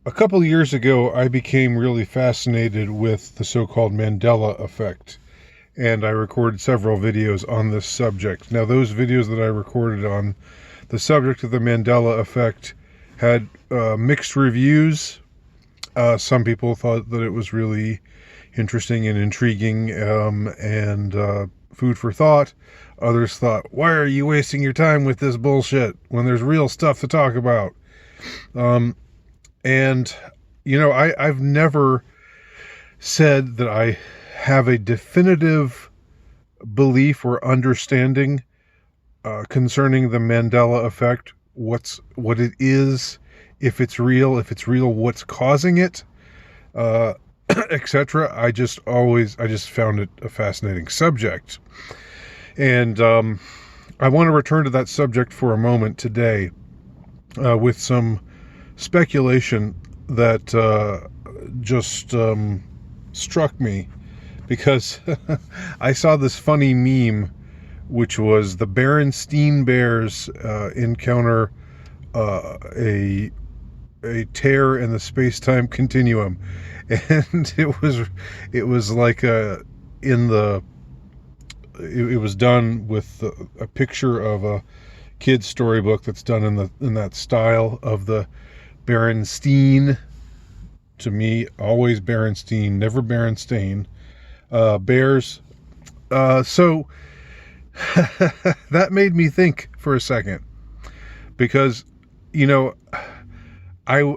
A couple of years ago, I became really fascinated with the so-called Mandela effect, and I recorded several videos on this subject. Now, those videos that I recorded on the subject of the Mandela effect had mixed reviews. Some people thought that it was really interesting and intriguing and food for thought. Others thought, why are you wasting your time with this bullshit when there's real stuff to talk about? Um, and, I've never said that I have a definitive belief or understanding concerning the Mandela effect, what it is, if it's real, what's causing it, uh, etc. I just found it a fascinating subject. And I want to return to that subject for a moment today with some speculation that just struck me because I saw this funny meme, which was the Beren-stained bears encounter a tear in the space-time continuum, and it was like it was done with a picture of a kid's storybook that's done in that style of the Beren-stained. To me, always Beren-stained, never Beren-stained. Bears. So that made me think for a second, because I've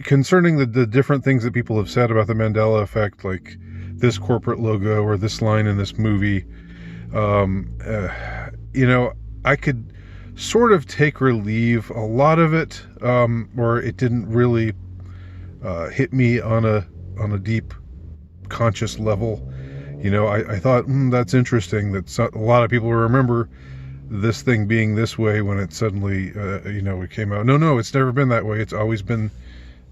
concerning the different things that people have said about the Mandela effect, like this corporate logo or this line in this movie. I could sort of take or leave a lot of it, or it didn't really hit me on a deep conscious level. I thought, that's interesting that a lot of people remember this thing being this way when it suddenly, it came out. No, it's never been that way. It's always been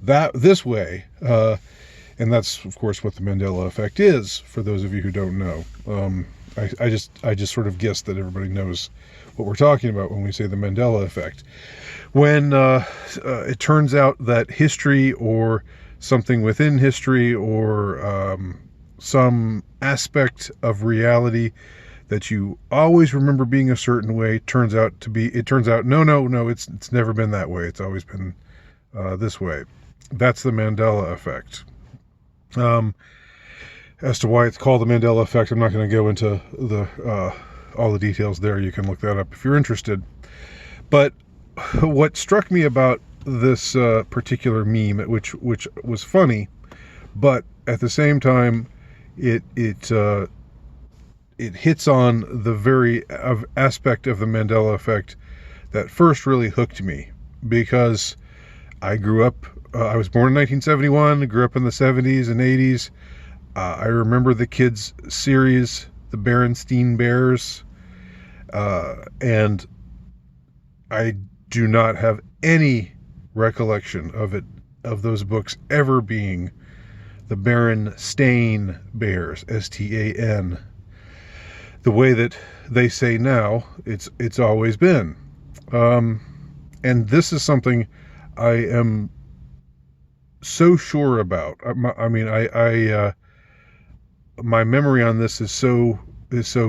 this way. And that's, of course, what the Mandela effect is, for those of you who don't know. I just sort of guess that everybody knows what we're talking about when we say the Mandela effect. When it turns out that history, or something within history, or some aspect of reality that you always remember being a certain way turns out no, it's never been that way. It's always been this way. That's the Mandela effect. As to why it's called the Mandela effect, I'm not going to go into all the details there. You can look that up if you're interested. But what struck me about this particular meme, which was funny, but at the same time, it hits on the very aspect of the Mandela effect that first really hooked me, because I grew up. I was born in 1971. Grew up in the 70s and 80s. I remember the kids' series, the Beren-stained Bears, and I do not have any recollection of those books ever being the Beren-stained Bears, Stan. The way that they say now, it's always been. And this is something I am so sure about. My memory on this is so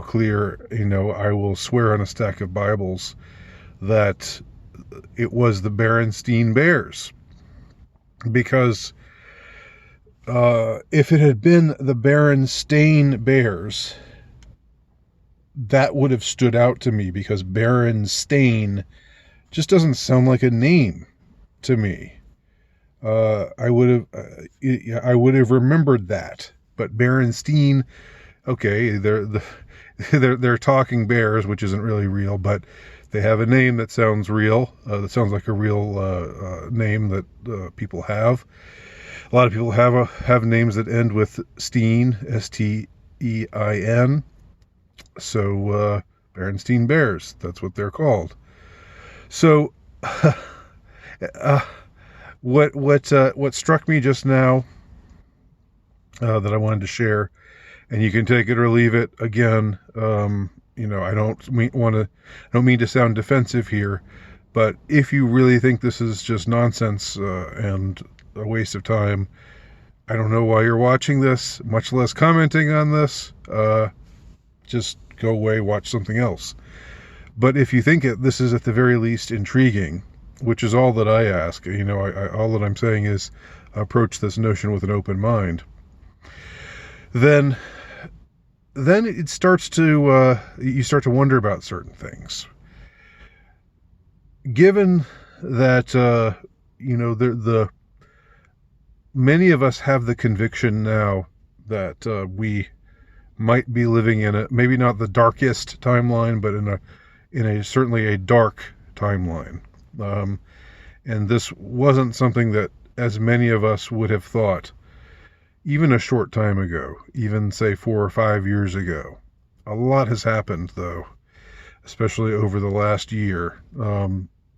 clear. I will swear on a stack of Bibles that it was the Beren-stained Bears, because if it had been the Beren-stained Bears, that would have stood out to me, because Beren-stained just doesn't sound like a name to me. I would have remembered that. But Beren-stained, okay, they're talking bears, which isn't really real, but they have a name that sounds real. That sounds like a real name that people have. A lot of people have names that end with Steen, Stein. So Beren-stained Bears, that's what they're called. So what struck me just now, that I wanted to share, and you can take it or leave it. Again, I don't mean to sound defensive here, But if you really think this is just nonsense and a waste of time, I don't know why you're watching this, much less commenting on this. Just go away, watch something else. But if you think this is at the very least intriguing, which is all that I ask, all that I'm saying is approach this notion with an open mind, then it starts to you start to wonder about certain things. Given that the many of us have the conviction now that we might be living in maybe not the darkest timeline, but in a certainly a dark timeline. And this wasn't something that as many of us would have thought even a short time ago, even say 4 or 5 years ago. A lot has happened, though, especially over the last year,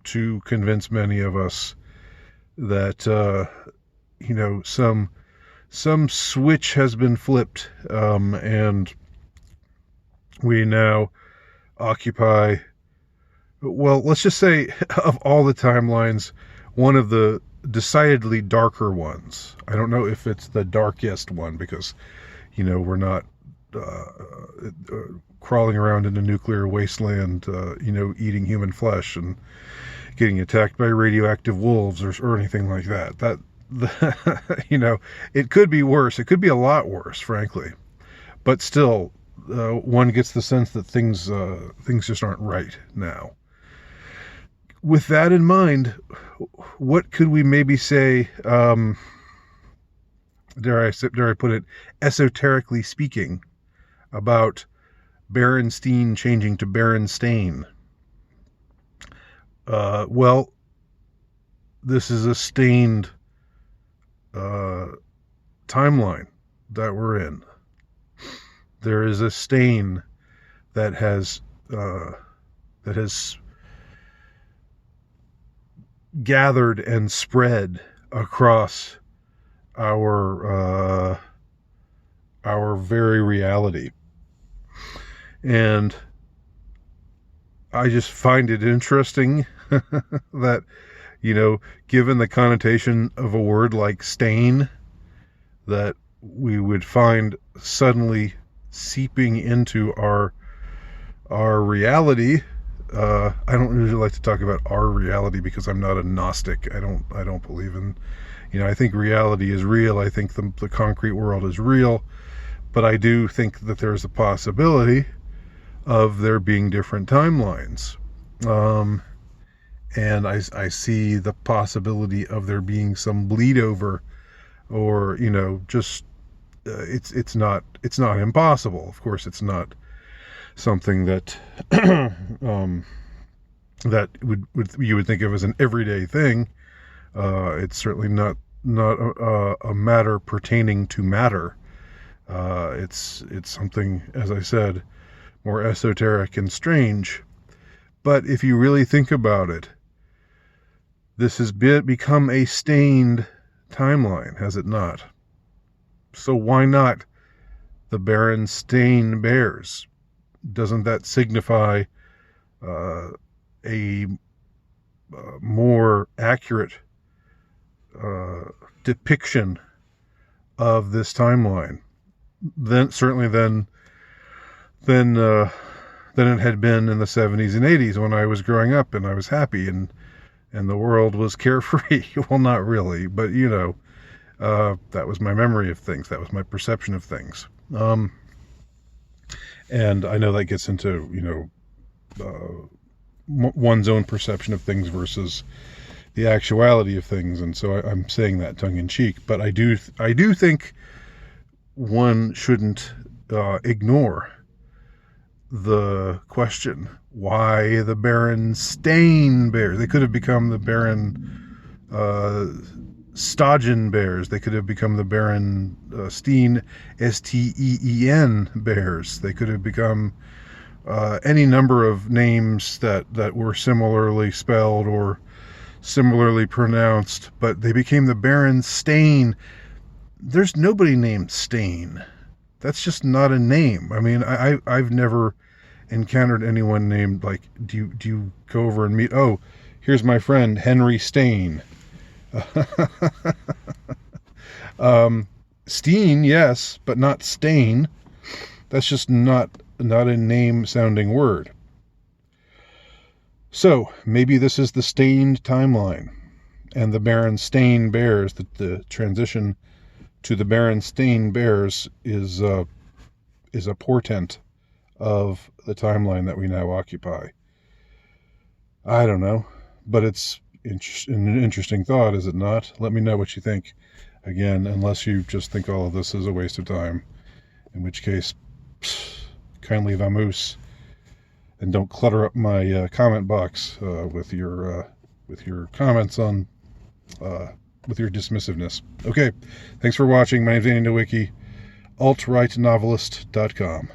to convince many of us that some switch has been flipped, and we now occupy, well, let's just say, of all the timelines, one of the decidedly darker ones. I don't know if it's the darkest one, because we're not crawling around in a nuclear wasteland, eating human flesh and getting attacked by radioactive wolves or anything like that. It could be worse. It could be a lot worse, frankly. But still, one gets the sense that things just aren't right now. With that in mind, what could we maybe say, dare I put it, esoterically speaking, about Beren-stained changing to Beren-stained? Well, this is a stained timeline that we're in. There is a stain that has gathered and spread across our very reality. And I just find it interesting that, given the connotation of a word like stain, that we would find suddenly seeping into our reality. I don't usually like to talk about our reality because I'm not a Gnostic. I don't believe in, I think reality is real. I think the concrete world is real, but I do think that there's a possibility of there being different timelines. And I see the possibility of there being some bleed over, or just it's not impossible. Of course, it's not something that that you would think of as an everyday thing. It's certainly not a matter pertaining to matter. It's something, as I said, more esoteric and strange. But if you really think about it, this has become a stained timeline, has it not? So why not the Beren-stained bears? Doesn't that signify a more accurate depiction of this timeline than it had been in the 70s and 80s when I was growing up and I was happy and the world was carefree? Well, not really, but that was my memory of things. That was my perception of things. And I know that gets into, one's own perception of things versus the actuality of things. And so I'm saying that tongue in cheek, but I do think one shouldn't ignore the question, why the Beren-stained bears? They could have become the Beren-stained bears. They could have become the Beren-stained, Steen bears. They could have become any number of names that were similarly spelled or similarly pronounced, but they became the Beren-stained. There's nobody named Stain. That's just not a name. I mean, I've never encountered anyone named, like, do you go over and meet, oh, Here's my friend Henry Stain. Steen, yes, but not Stain. That's just not a name-sounding word. So, maybe this is the Stained timeline, and the Beren-stained bears, the transition to the Beren-stained bears is a portent of the timeline that we now occupy. I don't know, but it's an interesting thought, is it not? Let me know what you think. Again, unless you just think all of this is a waste of time, in which case, kindly vamoose, and don't clutter up my comment box with your comments on with your dismissiveness. Okay, thanks for watching. My name's Andy Nowicki, altrightnovelist.com.